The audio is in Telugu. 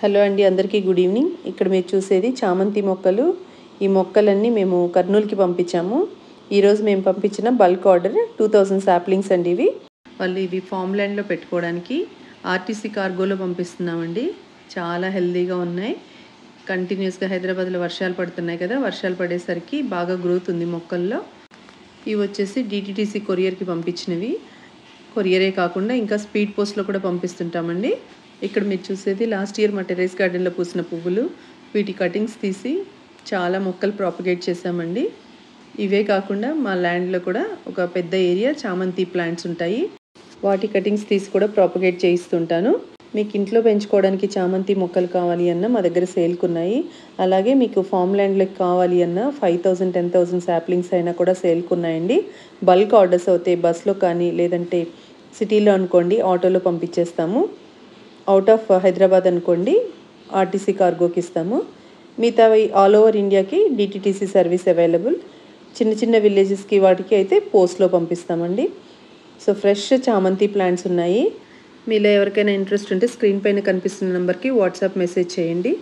హలో అండి, అందరికీ గుడ్ ఈవినింగ్. ఇక్కడ మీరు చూసేది చామంతి మొక్కలు. ఈ మొక్కలన్నీ మేము కర్నూలుకి పంపించాము. ఈరోజు మేము పంపించిన బల్క్ ఆర్డర్ 2000 సాప్లింగ్స్ అండి. ఇవి ఫామ్ ల్యాండ్లో పెట్టుకోవడానికి ఆర్టీసీ కార్గోలో పంపిస్తున్నామండి. చాలా హెల్తీగా ఉన్నాయి. కంటిన్యూస్గా హైదరాబాద్లో వర్షాలు పడుతున్నాయి కదా, వర్షాలు పడేసరికి బాగా గ్రోత్ ఉంది మొక్కల్లో. ఇవి వచ్చేసి డిటిటిసి కొరియర్కి పంపించినవి. కొరియరే కాకుండా ఇంకా స్పీడ్ పోస్ట్లో కూడా పంపిస్తుంటామండి. ఇక్కడ మీరు చూసేది లాస్ట్ ఇయర్ మా టెర్రస్ గార్డెన్లో పూసిన పువ్వులు. వీటి కటింగ్స్ తీసి చాలా మొక్కలు ప్రాపగేట్ చేసామండి. ఇవే కాకుండా మా ల్యాండ్లో కూడా ఒక పెద్ద ఏరియా చామంతి ప్లాంట్స్ ఉంటాయి. వాటి కటింగ్స్ తీసి కూడా ప్రాపగేట్ చేయిస్తుంటాను. మీకు ఇంట్లో పెంచుకోవడానికి చామంతి మొక్కలు కావాలి అన్న మా దగ్గర సేల్కున్నాయి. అలాగే మీకు ఫామ్ ల్యాండ్లోకి కావాలి అన్న 5000 10,000 సాప్లింగ్స్ అయినా కూడా సేల్కున్నాయండి. బల్క్ ఆర్డర్స్ అవుతాయి బస్లో కానీ, లేదంటే సిటీలో అనుకోండి ఆటోలో పంపించేస్తాము. అవుట్ ఆఫ్ హైదరాబాద్ అనుకోండి ఆర్టీసీ కార్గోకి ఇస్తాము. మిగతావి ఆల్ ఓవర్ ఇండియాకి డిటిటిసి సర్వీస్ అవైలబుల్. చిన్న చిన్న విలేజెస్కి వాటికి అయితే పోస్ట్లో పంపిస్తామండి. సో ఫ్రెష్ చామంతి ప్లాంట్స్ ఉన్నాయి. మీలో ఎవరికైనా ఇంట్రెస్ట్ ఉంటే స్క్రీన్ పైన కనిపిస్తున్న నెంబర్కి వాట్సాప్ మెసేజ్ చేయండి.